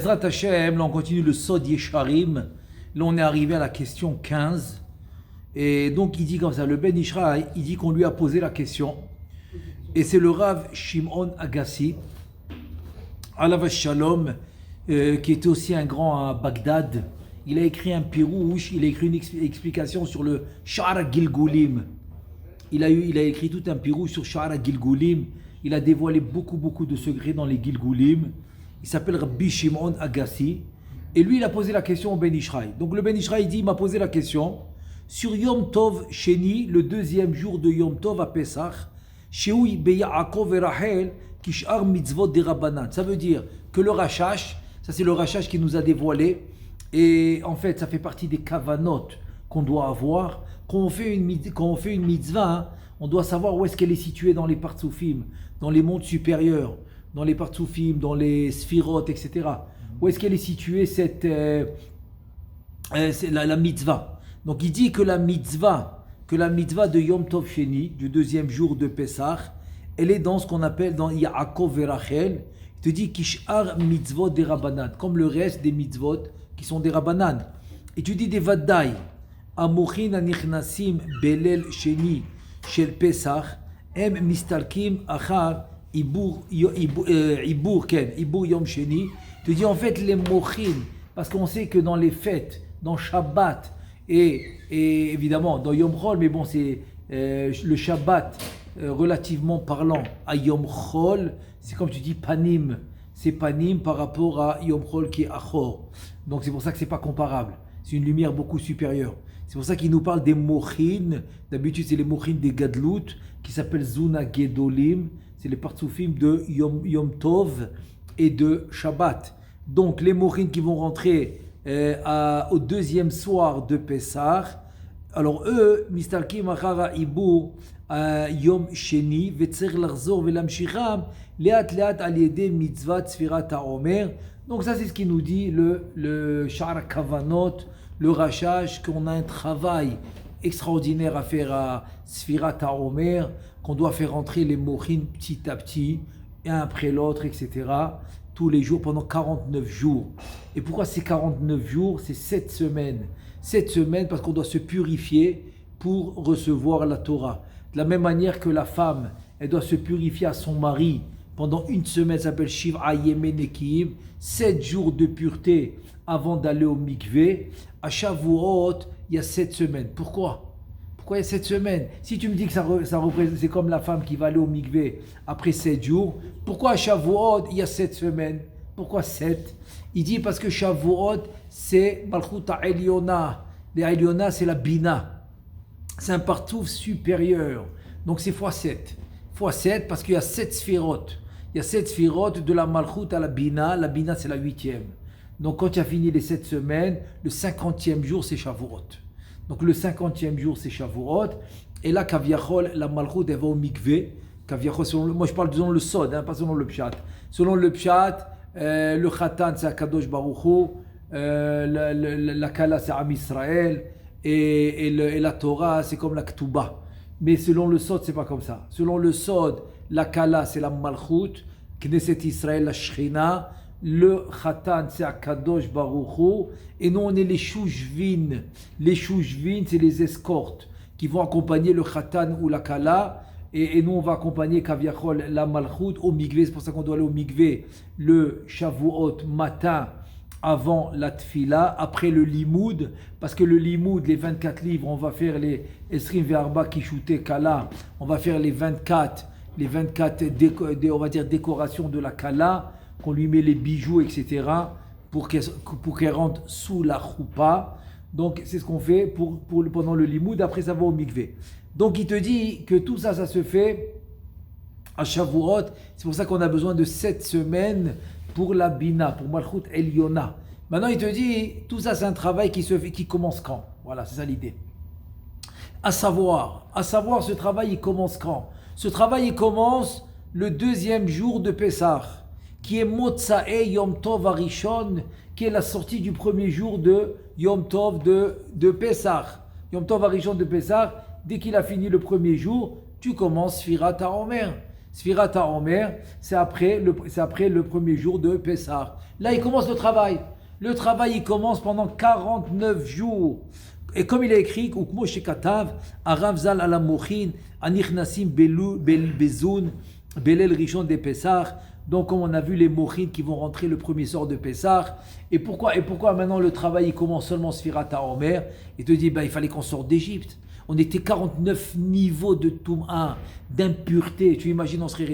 Ezrat Hashem, là on continue le Sod Yesharim. Là on est arrivé à la question 15. Et donc il dit comme ça, le Ben Ishraï, il dit qu'on lui a posé la question. Et c'est le Rav Shimon Agassi, Alav Shalom, qui était aussi un grand à Bagdad. Il a écrit un pirouche, il a écrit une explication sur le Sha'ar Gilgulim. Il a écrit tout un pirouche sur Sha'ar Gilgulim. Il a dévoilé beaucoup de secrets dans les Gilgulim. Il s'appelle Rabbi Shimon Agassi. Et lui, il a posé la question au Ben Ishraï. Donc le Ben Ishraï dit, il m'a posé la question sur Yom Tov Sheni, le deuxième jour de Yom Tov à Pesach, Sheoui Beyaakov et Rachel, Kishar Mitzvot de Rabbanan. Ça veut dire que le Rachash, ça c'est le Rachash qui nous a dévoilé. Et en fait, ça fait partie des kavanot qu'on doit avoir. Quand on fait une mitzvah, hein, on doit savoir où est-ce qu'elle est située dans les partsoufim, dans les mondes supérieurs, dans les partsoufim, dans les sphirot, etc. Où est-ce qu'elle est située la mitzvah. Donc il dit que la mitzvah de Yom Tov Sheni, du deuxième jour de Pesach, elle est dans ce qu'on appelle dans Yaakov et Rachel. Il te dit Kishar mitzvot des Rabbanan, comme le reste des mitzvot qui sont des Rabbanan. Et tu dis des Vaddaï, Amochin anichnasim belel sheni shel Pesach, em mistalkim achar ibur yom sheni. Tu dis en fait les mochin, parce qu'on sait que dans les fêtes, dans Shabbat et évidemment dans Yom Chol, mais bon c'est le Shabbat relativement parlant à Yom Chol, c'est comme tu dis panim. C'est panim par rapport à Yom Chol qui est achor. Donc c'est pour ça que c'est pas comparable. C'est une lumière beaucoup supérieure. C'est pour ça qu'il nous parle des mochin. D'habitude c'est les mochin des gadlut qui s'appellent Zuna Gedolim. C'est les partsoufim de Yom Tov et de Shabbat. Donc les mochin qui vont rentrer au deuxième soir de Pessah. Alors eux, mistalkim achara ibu Yom Sheni vetzer larzor velamshicham leat al yedei mitzvat sfirat haomer. Donc ça c'est ce qui nous dit le Sha'ar Kavanot, le Rachash, qu'on a un travail extraordinaire à faire à Sfirat HaOmer, qu'on doit faire entrer les mochin petit à petit, un après l'autre, etc. tous les jours pendant 49 jours. Et pourquoi c'est 49 jours? C'est 7 semaines. 7 semaines parce qu'on doit se purifier pour recevoir la Torah. De la même manière que la femme, elle doit se purifier à son mari pendant une semaine, ça s'appelle Shiv'a Yemen Nekiim, 7 jours de pureté avant d'aller au mikvé. À Shavuot, il y a 7 semaines. Pourquoi il y a 7 semaines? Si tu me dis que ça représente, c'est comme la femme qui va aller au mikvé après 7 jours, pourquoi à Shavuot, il y a 7 semaines? Pourquoi 7? Il dit parce que Shavuot, c'est Malchut Ha'Elyona. Les Ha'Elyona, c'est la Bina. C'est un partouf supérieur. Donc c'est x7. x7 parce qu'il y a 7 sphirotes. Il y a 7 sphirotes de la Malchut à la Bina. La Bina, c'est la 8e. Donc quand tu as fini les 7 semaines, le 50e jour, c'est Shavuot. Donc le 50e jour, c'est Shavuot. Et là, Kaviachol, la Malchut, elle va au mikvé. Kaviachol, moi je parle selon le Sod, pas selon le Pshat. Selon le Pshat, le Khatan, c'est Akadosh Baruch Hu. La Kala, c'est Am Israël. Et la Torah, c'est comme la Ketouba. Mais selon le Sod, c'est pas comme ça. Selon le Sod, la Kala, c'est la Malchut. Knesset Israël, la Shechina. Le Khatan, c'est Akadosh Baruch Hu. Et nous, on est les Shouchvin. Les Shouchvin, c'est les escortes qui vont accompagner le Khatan ou la Kala. Et nous, on va accompagner Kaviachol, la Malchut, au Mikvé. C'est pour ça qu'on doit aller au Mikvé le Shavuot matin avant la Tfila, après le Limoud. Parce que le Limoud, les 24 livres, on va faire les Esrim Ve'arba Kishute Kala. On va faire les 24 on va dire, décorations de la Kala, qu'on lui met les bijoux, etc., pour qu'elle rentre sous la choupa. Donc, c'est ce qu'on fait pendant le limoud. Après, ça va au mikvé. Donc, il te dit que tout ça, ça se fait à Shavuot. C'est pour ça qu'on a besoin de 7 semaines pour la Bina, pour Malchut Elyona. Maintenant, il te dit, tout ça, c'est un travail qui commence quand? Voilà, c'est ça l'idée. À savoir, ce travail, il commence quand? Ce travail, il commence le deuxième jour de Pessah, qui est Motsae Yom Tov Arishon, qui est la sortie du premier jour de Yom Tov de Pessah. Yom Tov Arishon de Pessah, dès qu'il a fini le premier jour, tu commences Sfirat HaOmer. Sfirat HaOmer, c'est après le premier jour de Pessah. Là, il commence le travail. Le travail, il commence pendant 49 jours. Et comme il est écrit, Ukmo Shekatav, Arav Zal ala Mochin, Anichnasim Bezun, Belel Rishon de Pessah. Donc, comme on a vu les Mochin qui vont rentrer le premier soir de Pessah. Et pourquoi maintenant le travail il commence seulement Sfirat HaOmer? Il te dit, il fallait qu'on sorte d'Égypte. On était 49 niveaux de Toum'a, d'impureté. Tu imagines, on serait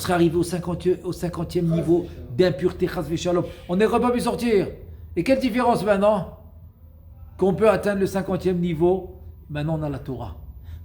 arrivé au 50e niveau d'impureté, Chas v'Shalom. On n'aurait pas pu sortir. Et quelle différence maintenant? Qu'on peut atteindre le 50e niveau, maintenant on a la Torah.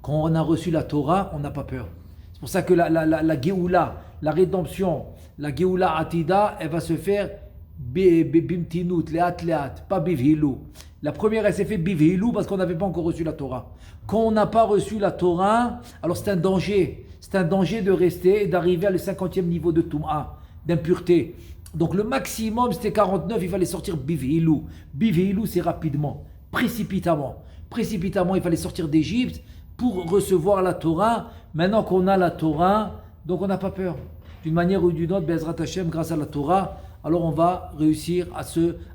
Quand on a reçu la Torah, on n'a pas peur. C'est pour ça que la Géoula, la rédemption, la Géoula Atida, elle va se faire bimtinut, leat, pas bivhilou. La première, elle s'est fait bivhilou parce qu'on n'avait pas encore reçu la Torah. Quand on n'a pas reçu la Torah, alors c'est un danger. C'est un danger de rester et d'arriver à le 50e niveau de Toum'a, d'impureté. Donc le maximum, c'était 49, il fallait sortir bivhilou. Bivhilou, c'est rapidement, précipitamment. Précipitamment, il fallait sortir d'Égypte pour recevoir la Torah. Maintenant qu'on a la Torah, donc on n'a pas peur. D'une manière ou d'une autre, Be'ezrat Hashem, grâce à la Torah, alors on va réussir à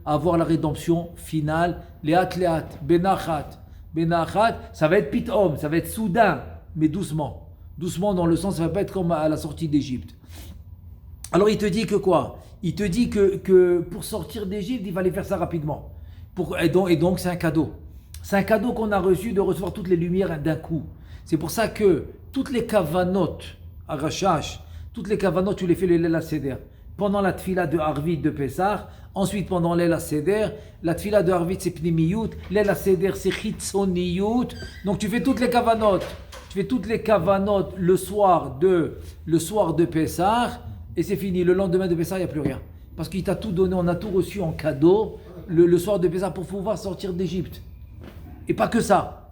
avoir la rédemption finale. Leat, benachat. Benachat, ça va être pitom, ça va être soudain, mais doucement. Doucement dans le sens, ça ne va pas être comme à la sortie d'Égypte. Alors il te dit que quoi? Il te dit que pour sortir d'Égypte, il fallait faire ça rapidement. Et donc c'est un cadeau. C'est un cadeau qu'on a reçu de recevoir toutes les lumières d'un coup. C'est pour ça que toutes les kavanotes à Rashash, toutes les kavanotes, tu les fais le Leila Seder. Pendant la tfila de Arvit de Pessah, ensuite pendant Leila Seder, la tfila de Arvit c'est Pnimiyut, Leila Seder c'est Chitzoniyut. Donc tu fais toutes les kavanotes. Tu fais toutes les kavanotes le soir de Pessah et c'est fini. Le lendemain de Pessah, il n'y a plus rien. Parce qu'il t'a tout donné, on a tout reçu en cadeau le soir de Pessah pour pouvoir sortir d'Égypte. Et pas que ça.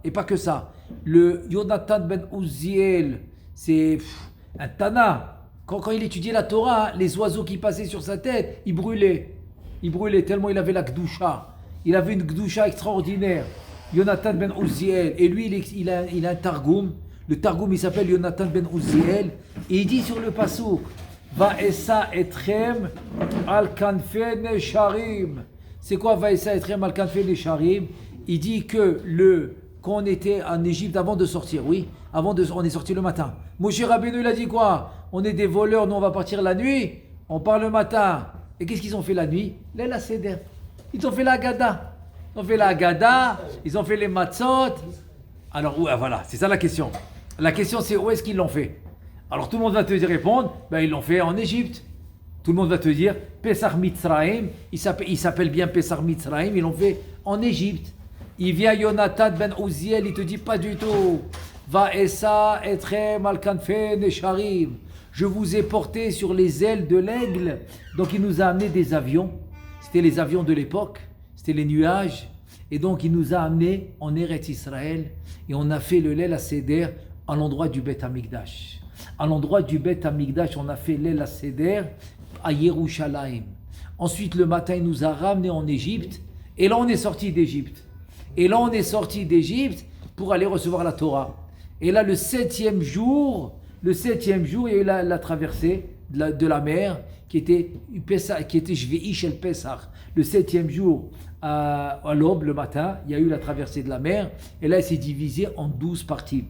Le Yonatan ben Uziel, c'est un Tana. Quand il étudiait la Torah, les oiseaux qui passaient sur sa tête, ils brûlaient. Il brûlait tellement il avait la Gdusha. Il avait une Gdusha extraordinaire. Yonatan ben Uziel. Et lui, il a un Targum. Le Targum, il s'appelle Yonatan ben Uziel. Et il dit sur le Passouk, Va'esa etrem al kanfe nesharim. C'est quoi Va'esa etrem al kanfe nesharim? Il dit que quand on était en Égypte avant de sortir, oui, on est sorti le matin. Moshe Rabbeinu, il a dit quoi? On est des voleurs, nous on va partir la nuit, on part le matin. Et qu'est-ce qu'ils ont fait la nuit? Leila Seder. Ils ont fait la Haggadah. Ils ont fait les matzot. Alors voilà, c'est ça la question. La question c'est où est-ce qu'ils l'ont fait? Alors tout le monde va te répondre, ils l'ont fait en Égypte. Tout le monde va te dire, Pesach Mitzrayim, il s'appelle bien Pesach Mitzrayim, ils l'ont fait en Égypte. Il vient Yonatan ben Uziel, il te dit pas du tout. Va'esa etrem al kanfe nesharim. Je vous ai porté sur les ailes de l'aigle. Donc il nous a amené des avions. C'était les avions de l'époque. C'était les nuages. Et donc il nous a amené en Eretz Israël. Et on a fait le Leila Seder à l'endroit du Beth Amikdash. À l'endroit du Beth Amikdash, on a fait Leila Seder à Yerushalayim. Ensuite le matin, il nous a ramenés en Égypte. Et là on est sorti d'Égypte. Pour aller recevoir la Torah. Et là, le septième jour, il y a eu la traversée de la mer qui était Shveish el Pesach. Le septième jour, à l'aube, le matin, il y a eu la traversée de la mer. Et là, elle s'est divisée en 12 parties.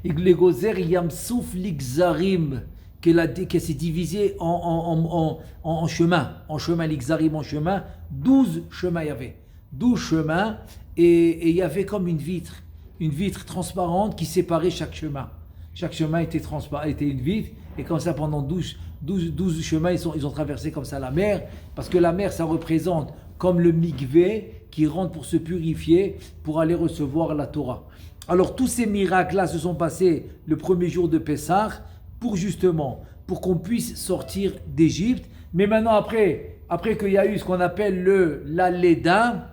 Et le Gozer Yamsouf Ligzarim, qu'elle s'est divisée en chemin, Ligzarim en chemin. 12 chemins il y avait. 12 chemins et il y avait comme une vitre transparente qui séparait chaque chemin. Chaque chemin était une vitre et comme ça pendant 12 chemins ils ont traversé comme ça la mer parce que la mer ça représente comme le mikvé qui rentre pour se purifier pour aller recevoir la Torah. Alors tous ces miracles-là se sont passés le premier jour de Pessah pour qu'on puisse sortir d'Égypte. Mais maintenant après qu'il y a eu ce qu'on appelle la Léda.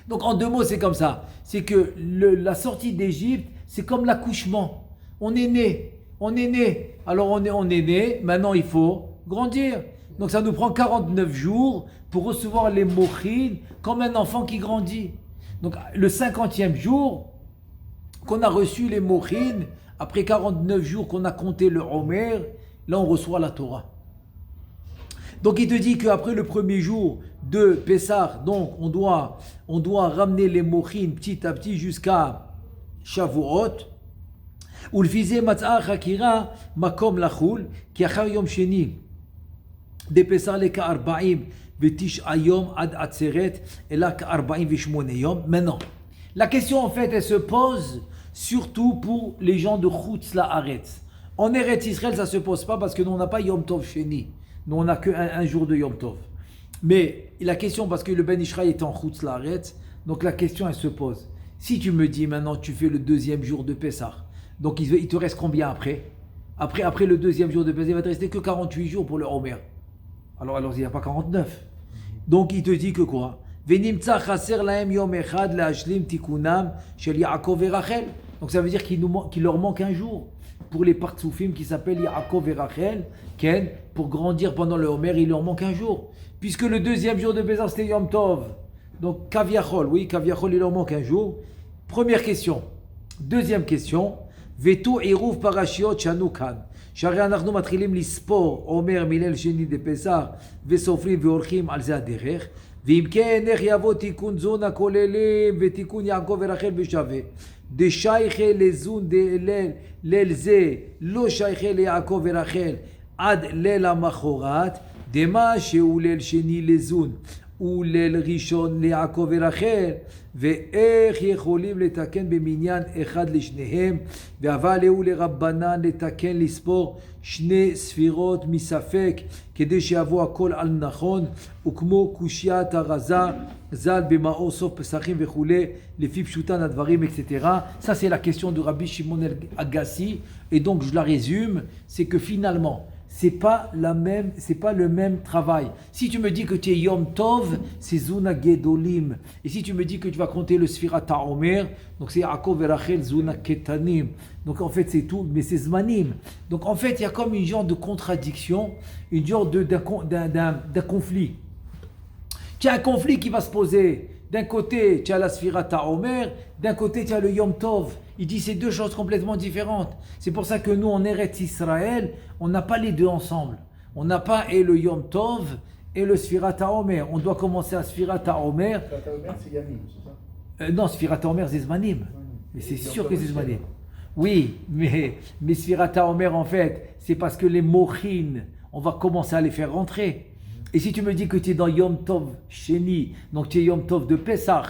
Donc en 2 mots, c'est comme ça. C'est que la sortie d'Égypte, c'est comme l'accouchement. On est né. Alors on est né, maintenant il faut grandir. Donc ça nous prend 49 jours pour recevoir les mochines comme un enfant qui grandit. Donc le 50e jour qu'on a reçu les mochines, après 49 jours qu'on a compté le Omer, là on reçoit la Torah. Donc il te dit qu'après le premier jour de Pessah, donc on doit ramener les mochines petit à petit jusqu'à Shavuot. ולפיזה מצאה החקירה מקום לחול, כי אחר יום שני דפסח לכ-49 יום עד עצרת, אלא כ-48 יום. Maintenant, la question en fait elle se pose surtout pour les gens de Chutz La'aretz. En Eretz Israël ça se pose pas parce que nous on n'a pas Yom Tov Sheni, nous on n'a que un jour de Yom Tov. Mais la question, parce que le Ben Ishraï est en Chutz La'aretz, donc la question elle se pose. Si tu me dis maintenant tu fais le deuxième jour de Pessah, donc il te reste combien après le deuxième jour de Pessah, il va te rester que 48 jours pour le Omer. Alors il n'y a pas 49. Donc il te dit que quoi? Donc ça veut dire qu'il leur manque un jour pour les partsoufim qui s'appellent Yaakov et Rachel. Pour grandir pendant le Omer, il leur manque un jour. Puisque le deuxième jour de Pessah c'était Yom Tov. Donc Kaviachol, il leur manque un jour. Première question. Deuxième question. Vetu iruv parashiot shanu kan. שהרי אנחנו מתחילים לספור אומר מילל שני דפסח וסופרים והולכים על זה הדרך, ואם כן איך יבוא תיקון זון הכוללים ותיקון יעקב ורחל בשווה דשייכה לזון ליל זה לא שייכה ליעקב ורחל עד ליל המחרת דמה שהוא ליל שני לזון וליל ראשון ליעקב ורחל, ואיך יכולים לתקן במניין אחד לשניהם, ואבל הוא לרבנן לתקן לספור שני ספירות מספק, כדי שיבוא הכל על נכון, וכמו קושיית הרזה ז"ל במאור סוף פסחים וכולי, לפי פשוטן הדברים, etc. Ça c'est la question de Rabbi Shimon Agassi, et donc je la résume, c'est que finalement c'est pas le même travail. Si tu me dis que tu es Yom Tov, c'est Zuna Gedolim. Et si tu me dis que tu vas compter le Sfirat HaOmer, donc c'est Yaakov et Rachel Zuna Ketanim. Donc en fait c'est tout, mais c'est Zmanim. Donc en fait il y a comme une genre de contradiction, une genre d'un conflit. Tu as un conflit qui va se poser. D'un côté, tu as la Sfirat HaOmer, d'un côté, tu as le Yom Tov. Il dit c'est deux choses complètement différentes. C'est pour ça que nous, en Eretz Israël, on n'a pas les deux ensemble. On n'a pas et le Yom Tov et le Sfirat HaOmer. On doit commencer à Sfirat HaOmer. Sfirat HaOmer, c'est Yamim, c'est ça? Non, Sfirat HaOmer, c'est Zmanim. Mais c'est sûr que c'est Zmanim. Oui, mais Sfirat HaOmer, en fait, c'est parce que les mochines, on va commencer à les faire rentrer. Et si tu me dis que tu es dans Yom Tov Sheni, donc tu es Yom Tov de Pessah,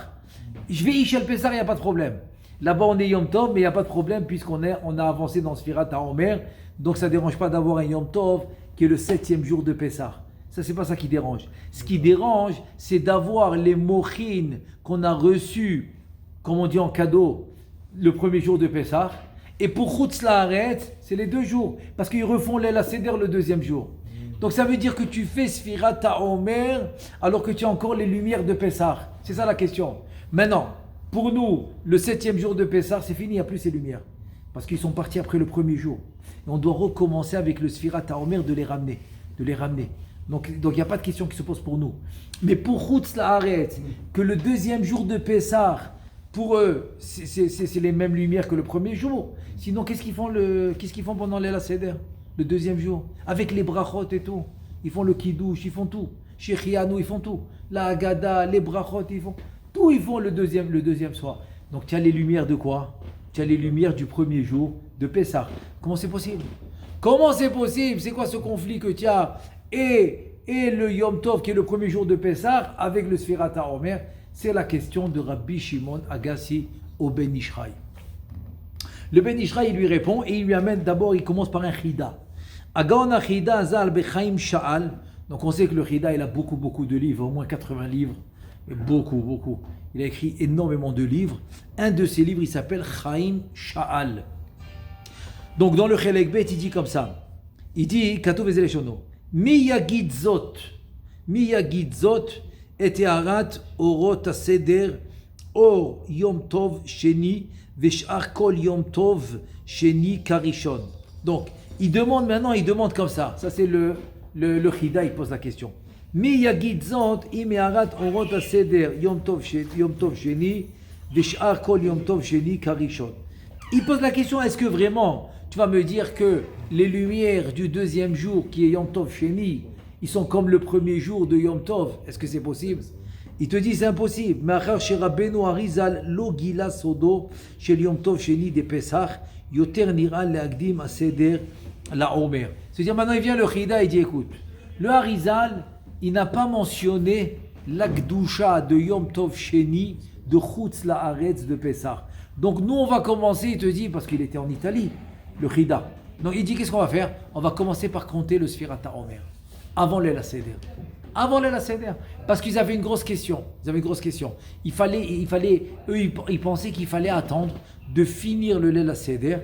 je vais Ishel Pessah, il n'y a pas de problème. Là-bas on est Yom Tov, mais il n'y a pas de problème puisqu'on a avancé dans Sfirat HaOmer, donc ça ne dérange pas d'avoir un Yom Tov qui est le 7e jour de Pessah. Ça, c'est pas ça qui dérange. Ce qui dérange, c'est d'avoir les mochines qu'on a reçus, comme on dit en cadeau, le premier jour de Pessah. Et pour Chutz La'aretz, c'est les 2 jours, parce qu'ils refont l'El Seder le 2e jour. Donc ça veut dire que tu fais Sfirat HaOmer alors que tu as encore les lumières de Pessah. C'est ça la question. Maintenant, pour nous, le 7e jour de Pessah, c'est fini, il n'y a plus ces lumières. Parce qu'ils sont partis après le premier jour. Et on doit recommencer avec le Sfirat HaOmer de les ramener. Donc il n'y a pas de question qui se pose pour nous. Mais pour Chutz La'aretz, que le 2e jour de Pessah, pour eux, c'est les mêmes lumières que le premier jour. Sinon, qu'est-ce qu'ils font pendant l'El Seder? Le 2e jour, avec les brachot et tout. Ils font le kiddush, ils font tout. Chez Chianou, ils font tout. La Haggadah, les brachot, ils font tout. Ils font le deuxième soir. Donc tu as les lumières de quoi? Tu as les lumières du premier jour de Pessah. Comment c'est possible? C'est quoi ce conflit que tu as et le Yom Tov qui est le premier jour de Pessah avec le Sfirat HaOmer? C'est la question de Rabbi Shimon Agassi au Ben Ishraï. Le Ben Ishraï lui répond et il lui amène d'abord, il commence par un chida. Agaon chida zal bechaim sha'al. Donc on sait que le chida il a beaucoup de livres, au moins 80 livres, et beaucoup. Il a écrit énormément de livres. Un de ces livres il s'appelle Chaim Sha'al. Donc dans le Chelek Bet il dit comme ça. Il dit Katuv Ezeleshono. Mi yagid zot et teharat orot aseder or yom tov sheni. Veshar kol yom tov sheni karishon. Donc, il demande comme ça. Ça, c'est le chida, il pose la question. Mi yagid zot im yarat orot aseder yom tov sheni veshar kol yom tov sheni karishon. Il pose la question, est-ce que vraiment, tu vas me dire que les lumières du deuxième jour, qui est Yom Tov Sheni, ils sont comme le premier jour de Yom Tov? Est-ce que c'est possible? Il te dit c'est impossible. Ma'achar chez Rabbeinu Arizal lo gila sodo shel Yom Tov Sheni de Pesach yoter nira leagdim aseder la Omer. C'est-à-dire maintenant il vient le Chida et dit écoute, le Arizal il n'a pas mentionné l'Akdusha de Yom Tov Sheni de Chutz La'aretz de Pesach. Donc nous on va commencer, il te dit, parce qu'il était en Italie, le Chida. Donc il dit qu'est-ce qu'on va faire? On va commencer par compter le Sfirat HaOmer avant l'El Seder. Avant l'El Seder. Parce qu'ils avaient une grosse question. Il fallait, eux ils pensaient qu'il fallait attendre de finir le L'El Seder,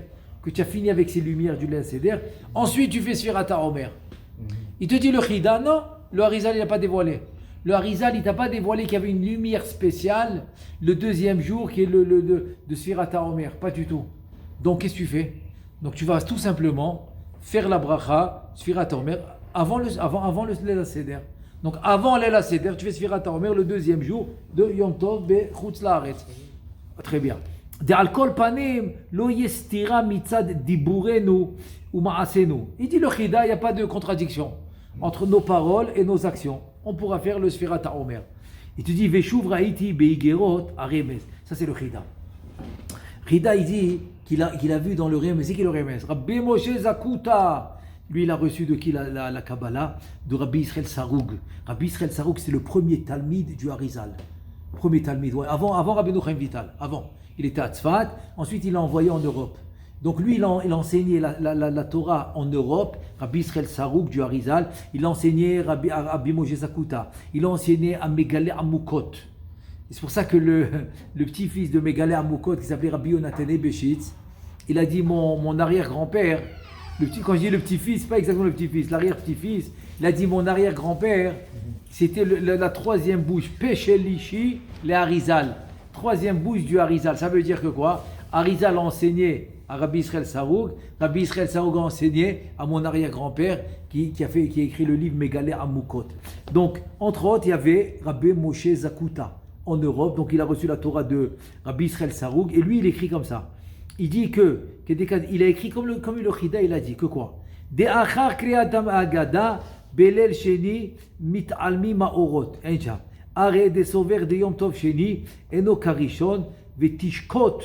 que tu as fini avec ces lumières du L'El Seder. Ensuite tu fais Sfirat HaOmer. Il te dit le Chida, non, le Harizal il n'a pas dévoilé. Le Harizal, il t'a pas dévoilé qu'il y avait une lumière spéciale le deuxième jour qui est de Sfirat HaOmer. Pas du tout. Donc, qu'est-ce que tu fais? Donc, tu vas tout simplement faire la bracha, Sfirat HaOmer, avant le L'El Seder. Donc, avant l'El Seder, tu fais Sfirat HaOmer le deuxième jour de Yom Tov be Chutz La'aretz. Très bien. De'al kol panim lo yestira mitzad diburenu ou ma'asenu. Il dit le Chida, il n'y a pas de contradiction entre nos paroles et nos actions. On pourra faire le Sfirat HaOmer. Il te dit Veshuv Raiti Beigerot Aremes. Ça c'est le Chida. Chida il dit qu'il a vu dans le Remes. C'est qui le Remes? Rabbi Moshe Zakuta. Lui il a reçu de qui la Kabbalah? De Rabbi Israël Saroug. Rabbi Israël Saroug c'est le premier Talmid du Harizal. Premier Talmid. Ouais. Avant Rabbi Chaim Vital. Avant. Il était à Tzfat. Ensuite il l'a envoyé en Europe. Donc lui, il a enseigné la Torah en Europe, Rabbi Israël Sarouk du Harizal, il a enseigné Rabbi Moshe Zakuta, il a enseigné à Megalé Amoukot. C'est pour ça que le petit-fils de Megalé Amoukot, qui s'appelait Rabbi Yonatane Beshitz, il a dit mon arrière-grand-père, quand je dis le petit-fils, c'est pas exactement le petit-fils, l'arrière-petit-fils, il a dit mon arrière-grand-père, c'était la troisième bouche, Peshelishi, les Harizal, troisième bouche du Harizal. Ça veut dire que quoi? Harizal a enseigné à Rabbi Israël Saroug. Rabbi Israël Saroug a enseigné à mon arrière-grand-père qui a écrit le livre Megalé Amoukot. Donc, entre autres, il y avait Rabbi Moshe Zakuta en Europe. Donc, il a reçu la Torah de Rabbi Israël Saroug. Et lui, il écrit comme ça. Il dit il a écrit comme le Chida, il a dit que quoi? De'achar kriyatam agada belel sheni mit'almi ma'orot. Enja. Are de sover de yom tov sheni eno karishon vetishkot.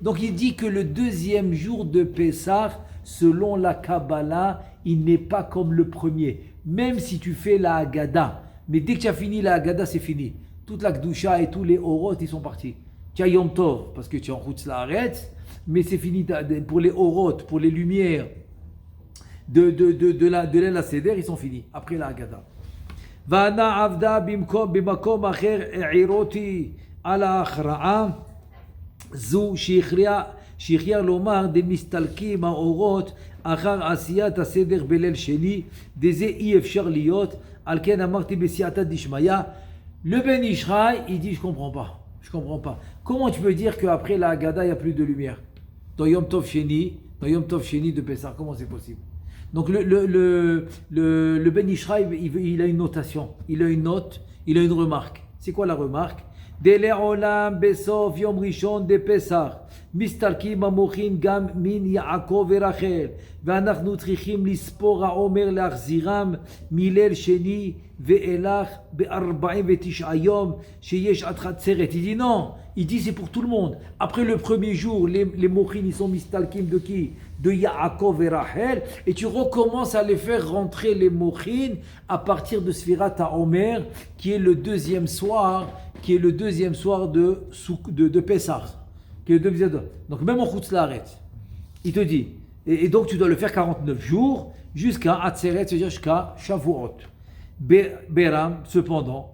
Donc il dit que le deuxième jour de Pessah, selon la Kabbalah, il n'est pas comme le premier. Même si tu fais la Haggadah, mais dès que tu as fini la Haggadah, c'est fini. Toute la Kdusha et tous les Orot, ils sont partis. Tu as Yom Tov, parce que tu es en Chutz La'aretz, mais c'est fini pour les Orot, pour les lumières de l'El Seder, ils sont finis, après la Haggadah. Va'ana avda bimakom acher e'iroti ala achra'a. זו שהכריע לומר דמסתלקים האורות אחר עשיית הסדר בליל שני, דזה אי אפשר להיות, על כן אמרתי בסייעתא דשמיא. Le Ben Ishraï, il dit je comprends pas. Comment tu peux dire qu'après la Haggadah il n'y a plus de lumière? Dans Yom Tov Sheni de Pessah, comment c'est possible? Donc le Ben Ishraï, il a une notation, il a une note, il a une remarque. C'est quoi la remarque? דלעולם בסוף יום ראשון דפסח מסתלקים המוחין גם מן יעקב ורחל ואנחנו צריכים לספור העומר להחזירם מליל שני ואילך ב-49 יום שיש עד חצרת. Il dit non, il dit c'est pour tout le monde. Après le premier jour, les mochines ils sont mistalkim de qui? De Yaakov et Rachel, et tu recommences à les faire rentrer les mochines à partir de Sfirat HaOmer, qui est le deuxième soir de Pessah. Donc même en Chutz La'aretz, il te dit, et donc tu dois le faire 49 jours jusqu'à Atzeret, c'est-à-dire jusqu'à Shavuot. Beram, cependant,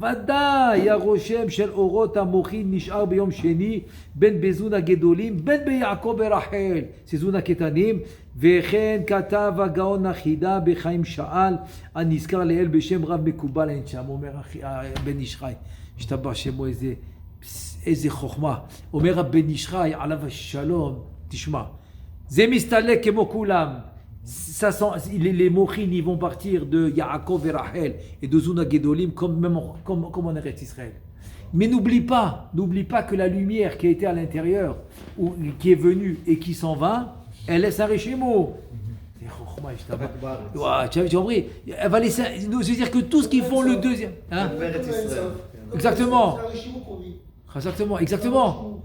ודאי הרושם של אורות המוחין נשאר ביום שני בין בזון הגדולים בין ביעקב ורחל סזון הקטנים וכן כתב הגאון החידה בחיים שאל הנזכר לאל בשם רב מקובל אין שם. אומר בן איש חי השתבח שמו איזה חוכמה. אומר הבן איש חי עליו השלום, תשמע, זה מסתלק כמו כולם. Les mochines ils vont partir de Yaakov et Rachel et de Zuna Gedolim comme en Eretz Israël. Mais n'oublie pas que la lumière qui a été à l'intérieur, ou qui est venue et qui s'en va, elle laisse un réchimo. Tu as compris? Elle va laisser. C'est-à-dire que tout ce qu'ils font le deuxième. Hein? Exactement. Exactement.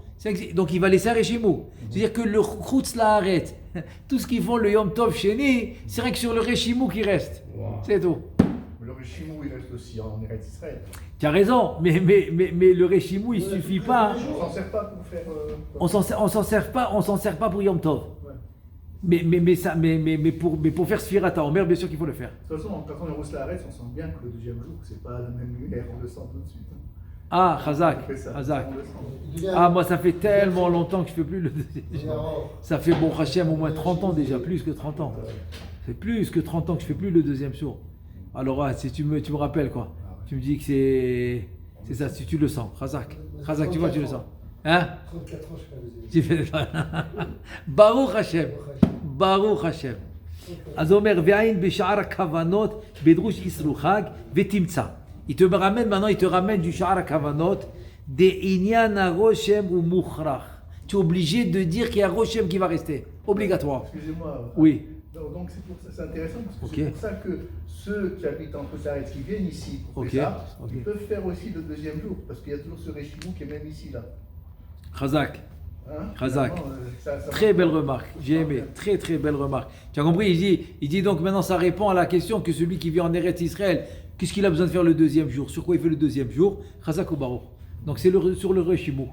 Donc il va laisser un réchimo. C'est-à-dire que le chutz la'aretz, tout ce qu'ils font le Yom Tov Sheni, c'est rien que sur le réchimo qui reste. C'est tout. Mais le réchimo, il reste aussi en Eretz Israël. Tu as raison, mais le réchimou, il ne suffit pas. On s'en sert pas pour faire. On s'en sert pas pour Yom Tov. Ouais. Mais pour faire Sfirat HaOmer, bien sûr qu'il faut le faire. De toute façon, quand on est au Slaharetz, on sent bien que le deuxième jour, c'est pas la même lumière, on le sent tout de suite. Ah, Chazak. Ah, moi, ça fait tellement longtemps que je ne fais plus le deuxième jour. Ça fait, bon, Hachem, au moins 30 ans déjà, plus que 30 ans. C'est plus que 30 ans que je ne fais plus le deuxième jour. Alors, si tu me rappelles, quoi. Tu me dis que c'est ça, si tu le sens. Chazak, tu vois, tu le sens. Hein? 34 ans, je fais la deuxième. Baruch Hashem. Baruch Hashem. אז הוא אומר, ועין בשער הכוונות, בדרוש איסרו חג, ותמצא. Il te ramène du sha'ar הכוונות, דעניין הרושם ומוכרח. Tu es obligé de dire qu'il y a un roshem qui va rester. Obligatoire. Excusez-moi. Oui. Donc c'est intéressant parce que Ok. c'est pour ça que ceux qui habitent en Côte-Arrête, qui viennent ici pour Ok. faire ça, Ok. ils peuvent faire aussi le deuxième jour parce qu'il y a toujours ce réchimou qui est même ici là. Chazak. Hein? Chazak. Finalement, ça Très marche. belle remarque, j'ai aimé, très très belle remarque. Tu as compris, il dit donc maintenant ça répond à la question que celui qui vit en Eretz Israël, qu'est-ce qu'il a besoin de faire le deuxième jour? Sur quoi il fait le deuxième jour? Chazak ou Baruch. Donc c'est sur le Réchimou.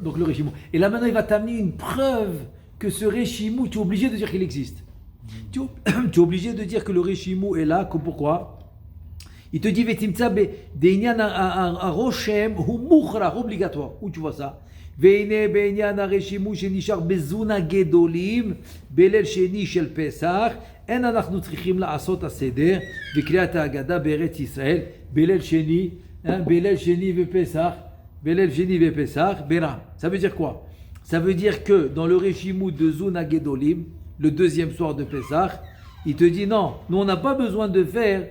Donc le Réchimou. Et là maintenant il va t'amener une preuve que ce Réchimou, tu es obligé de dire qu'il existe. Tu es obligé de dire que le Réchimou est là, pourquoi? Il te dit Vetimtsa de'inyan haroshem hu mukhrach, obligatoire. Où tu vois ça? והנה בעניין הרשימו שנשאר בזונה גדולים בליל שני של פסח אין אנחנו צריכים לעשות הסדר וקריאת ההגדה בארץ ישראל בליל שני ופסח ברם. Ça veut dire quoi? Ça veut dire que dans le reshimou de Zuna Gedolim, le deuxième soir de Pessah, il te dit non, nous on n'a pas besoin de faire,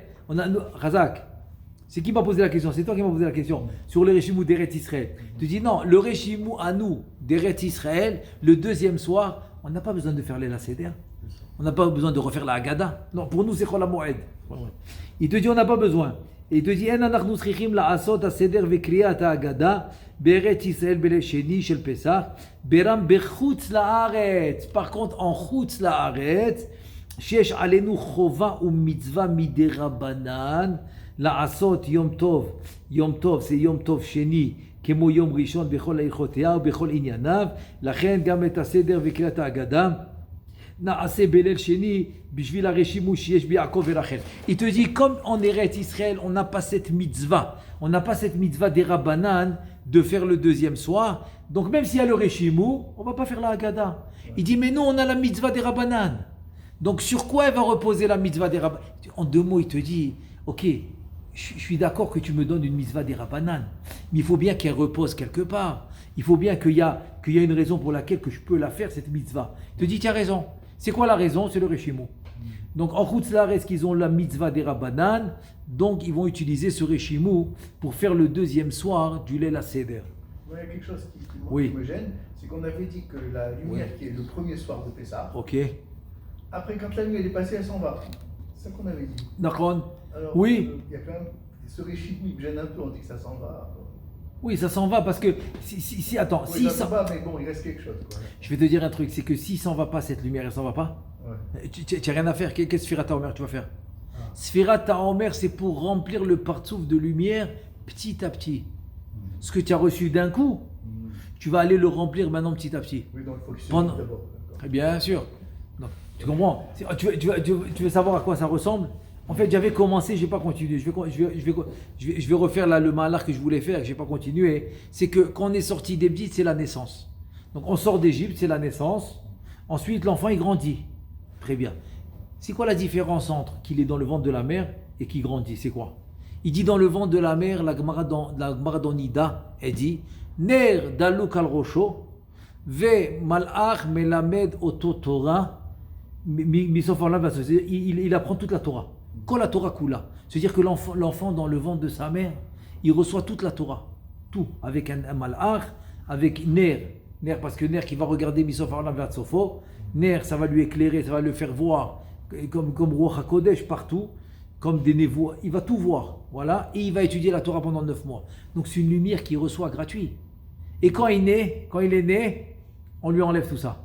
Razak, c'est qui m'a posé la question? C'est toi qui m'as posé la question sur le Réchimou d'Eretz Israël. Tu dis non, le Réchimou à nous d'Eretz Israël, le deuxième soir, on n'a pas besoin de faire les Seder. On n'a pas besoin de refaire la Haggadah. Non, pour nous c'est Chol HaMoed. Il te dit on n'a pas besoin. Et il te dit En anachnu tzrichim la'asot haseder vekriyat ha'Haggadah be'Eretz Israël beleil sheni shel Pesach beram bechutz la'aretz. Par contre en chutz la'aretz, shesh alenu chova u'mitzvah miderabanan. לעשות יום טוב זה יום טוב שני כמו יום ראשון בכל הלכותיה ובכל ענייניו, לכן גם את הסדר וקריאת ההגדה נעשה בליל שני בשביל הרשימו שיש ביעקב ורחל. Il te dit comme en Eretz Israël on n'a pas cette mitzvah, des Rabbanan de faire le deuxième soir, donc même s'il y a le Réchimou, on va pas faire la Haggadah. Il dit mais nous on a la mitzvah des Rabbanan, donc sur quoi elle va reposer la mitzvah des Rabbanan? En deux mots il te dit ok, je suis d'accord que tu me donnes une mitzvah des Rabbanan, mais il faut bien qu'elle repose quelque part. Il faut bien qu'il y a une raison pour laquelle que je peux la faire, cette mitzvah. Il te dit, tu as raison. C'est quoi la raison? C'est le Réchimou. Donc en Chutz La'aretz, qu'ils ont la mitzvah des Rabbanan, donc ils vont utiliser ce Réchimou pour faire le deuxième soir du Leil HaSeder. Il y a quelque chose Oui. qui me gêne, c'est qu'on avait dit que la lumière qui est le premier soir de Pessah, Ok. après quand la nuit elle est passée, elle s'en va. C'est ça qu'on avait dit. D'accord. Alors, Oui. il y a quand même ce réchimou, il me gêne un peu, on dit que ça s'en va. Oui, ça s'en va parce que attends, Oui, si ça s'en va, mais bon, il reste quelque chose. Quoi. je vais te dire un truc, c'est que s'il s'en va pas cette lumière, elle s'en va pas. Ouais. Tu n'as rien à faire. Qu'est-ce que Sfirat HaOmer tu vas faire? Ah. Sfirat HaOmer, c'est pour remplir le partsouf de lumière petit à petit. Ce que tu as reçu d'un coup, tu vas aller le remplir maintenant petit à petit. Oui, donc il faut qu'il se Pendant- vide d'abord. D'accord. Bien sûr. Donc, tu comprends? Tu veux savoir à quoi ça ressemble? En fait, j'avais commencé, je n'ai pas continué. Je vais refaire là, le malar que je voulais faire, que je n'ai pas continué. C'est que quand on est sorti d'Égypte, c'est la naissance. Donc on sort d'Égypte, c'est la naissance. Ensuite, l'enfant, il grandit. Très bien. C'est quoi la différence entre qu'il est dans le ventre de la mère et qu'il grandit? C'est quoi? Il dit dans le ventre de la mère, la Gemara dans Nida, elle dit Ner daluk al rosho, ve malach melamed oto Torah, il apprend toute la Torah. Quand la Torah coula, c'est-à-dire que l'enfant dans le ventre de sa mère, il reçoit toute la Torah. tout, avec un malach, avec Ner, parce que Ner qui va regarder Misof Ha'olam Ve'ad Sofo, Ner ça va lui éclairer, ça va le faire voir, comme Ruach HaKodesh partout, comme des névois, il va tout voir, voilà, et il va étudier la Torah pendant 9 mois. Donc c'est une lumière qu'il reçoit gratuit. Et quand il est né, on lui enlève tout ça.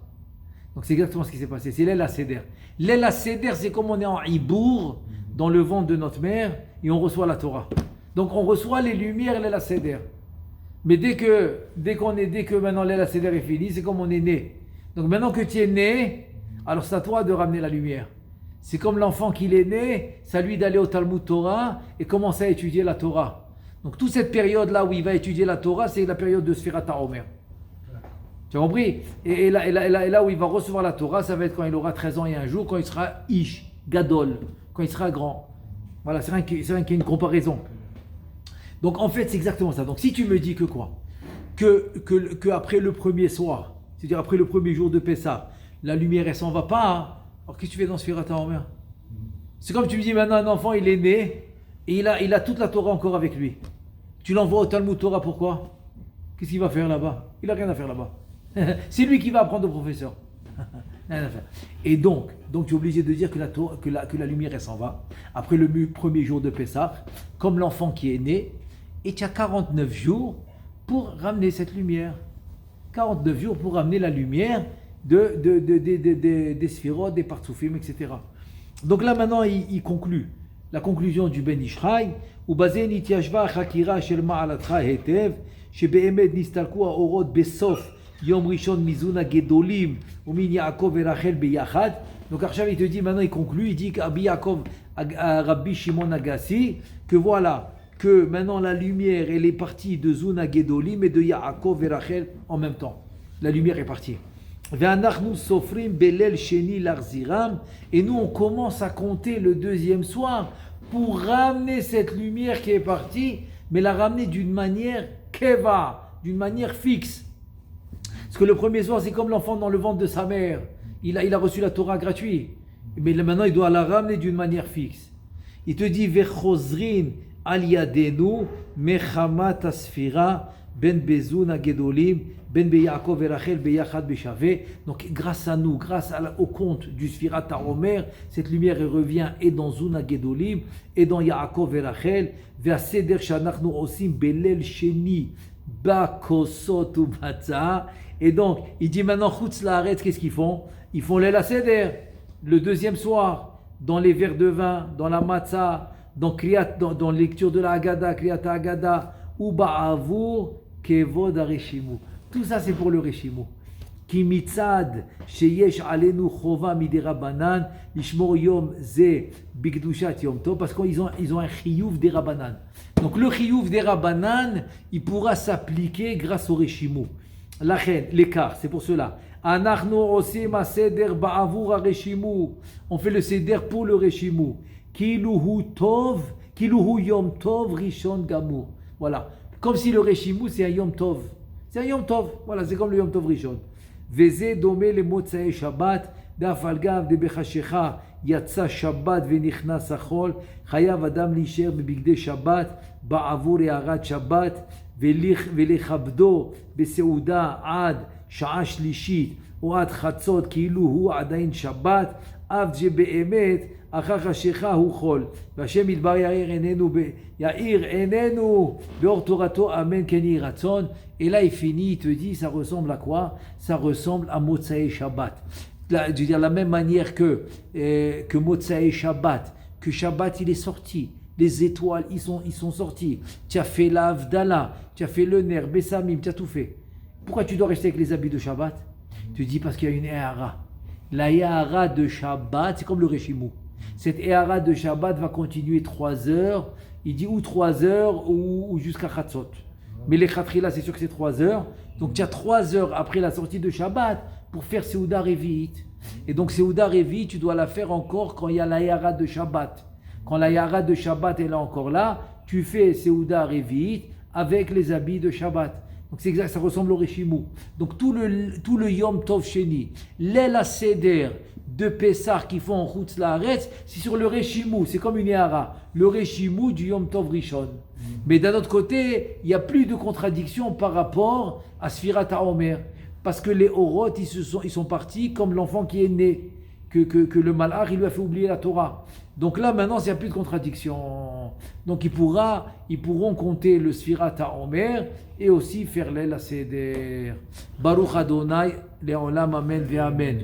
Donc c'est exactement ce qui s'est passé, c'est l'El Seder. L'El Seder, c'est comme on est en Ibour, dans le ventre de notre mère, et on reçoit la Torah. Donc on reçoit les lumières, l'El Seder. Mais dès que maintenant l'El Seder est fini, c'est comme on est né. Donc maintenant que tu es né, alors c'est à toi de ramener la lumière. C'est comme l'enfant qu'il est né, c'est à lui d'aller au Talmud Torah et commencer à étudier la Torah. Donc toute cette période-là où il va étudier la Torah, c'est la période de Sfirat HaOmer. Tu as compris? Et là où il va recevoir la Torah, ça va être quand il aura 13 ans et un jour, quand il sera Ish, Gadol, quand il sera grand. Voilà, c'est rien qu'il y ait une comparaison. Donc en fait, c'est exactement ça. Donc si tu me dis que quoi? Que après le premier soir, c'est-à-dire après le premier jour de Pessah, la lumière elle s'en va pas, hein. Alors qu'est-ce que tu fais dans Sfirat HaOmer? C'est comme tu me dis maintenant un enfant il est né et il a toute la Torah encore avec lui. Tu l'envoies au Talmud Torah, pourquoi? Qu'est-ce qu'il va faire là-bas? Il n'a rien à faire là-bas. C'est lui qui va apprendre au professeur. Rien à faire. Et donc tu es obligé de dire que la lumière elle s'en va après le premier jour de Pessah, comme l'enfant qui est né, et tu as 49 jours pour ramener cette lumière. 49 jours pour ramener la lumière des sphirotes, des partsoufim, etc. Donc là maintenant il conclut. La conclusion du Ben Ishraï, ובזה נתיישבה החקירה של מעלתך היטב, שבאמת נסתלקו האורות בסוף יום ראשון מזון הגדולים ומן יעקב ורחל ביחד. Donc עכשיו il te dit, maintenant il conclut, il dit qu'Abi Yaakov, Rabbi Shimon Agassi, que voilà, que maintenant la lumière elle est partie de Zuna Gedolim et de Yaakov et Rachel en même temps. La lumière est partie. ואנחנו סופרים בליל שני להחזירם, et nous on commence à compter le deuxième soir pour ramener cette lumière qui est partie, mais la ramener d'une manière keva, d'une manière fixe. Parce que le premier soir c'est comme l'enfant dans le ventre de sa mère, il a reçu la Torah gratuite, mais maintenant il doit la ramener d'une manière fixe. Il te dit vechozrin al yadenu mechamat asfira ben bezun agedolim ben beYaakov et Rachel beyachad beshave. Donc grâce à nous, au compte du Sfirat HaOmer, cette lumière elle revient et dans Zuna Gedolim et dans Yaakov et Rachel. והסדר שאנחנו עושים בליל שני בכוסות ובצעה. Et donc il dit maintenant Chutz Laaretz, qu'est-ce qu'ils font? Ils font l'El HaSeder le deuxième soir dans les verres de vin, dans la matzah, dans lecture de la Haggadah, Kriyat HaHaggadah, ou ba'avur kevod hareshimu. Tout ça c'est pour le reshimu. Ki mitzad sheyesh alenu chova miderabanan lishmor yom ze bikdushat yom tov, parce qu'ils ont un chiyuv derabanan. Donc le chiyuv derabanan il pourra s'appliquer grâce au reshimu. La reine, l'écart, c'est pour cela. Anachnu osim aseder ba'avur hareshimu. On fait le seder pour le reshimu. Kiluhu tov, kiluhu yom tov rishon gamur. Voilà. Comme si le reshimu c'est un yom tov. C'est un yom tov. Voilà, c'est comme le yom tov rishon. וזה דומה למוצאי שבת, דף על גב דבחשיכה יצא שבת ונכנס החול, חייב אדם להישאר בבגדי שבת בעבור הערת שבת ולכבדו בסעודה עד שעה שלישית או עד חצות כאילו הוא עדיין שבת, אף שבאמת אחר חשיכה הוא חול. והשם ידבר יאיר עינינו באור תורתו אמן כן יהי רצון. Et là il finit, il te dit ça ressemble à quoi? Ça ressemble à Motsae Shabbat. Là, je veux dire la même manière que Motsae Shabbat, que Shabbat il est sorti, les étoiles ils sont sortis, tu as fait la Havdalah, tu as fait le Ner, Bessamim, tu as tout fait. Pourquoi tu dois rester avec les habits de Shabbat? Tu dis parce qu'il y a une Ehara. La Ehara de Shabbat, c'est comme le Reshimu. Cette Ehara de Shabbat va continuer 3 heures, il dit ou 3 heures ou jusqu'à Chatzot. Mais les Khatrila, c'est sûr que c'est 3 heures. Donc tu as 3 heures après la sortie de Shabbat pour faire Seuda Revit. Et donc Seuda Revit, tu dois la faire encore quand il y a la Yara de Shabbat. Quand la Yara de Shabbat est là encore là, tu fais Seuda Revit avec les habits de Shabbat. Donc c'est exact, ça ressemble au Reshimu. Donc tout le Yom Tov Sheni, l'El HaSeder de Pessah qui font en Chutz Laaretz, c'est sur le Reshimu, c'est comme une Yara. Le Reshimu du Yom Tov Rishon. Mais d'un autre côté, il n'y a plus de contradiction par rapport à Sfirat HaOmer. Parce que les Orot, ils sont partis comme l'enfant qui est né, que le Malach, il lui a fait oublier la Torah. Donc là, maintenant, il n'y a plus de contradiction. Donc ils pourront compter le Sfirat HaOmer et aussi faire l'El HaSeder. Baruch Adonai, Le'olam, Amen, Ve'amen.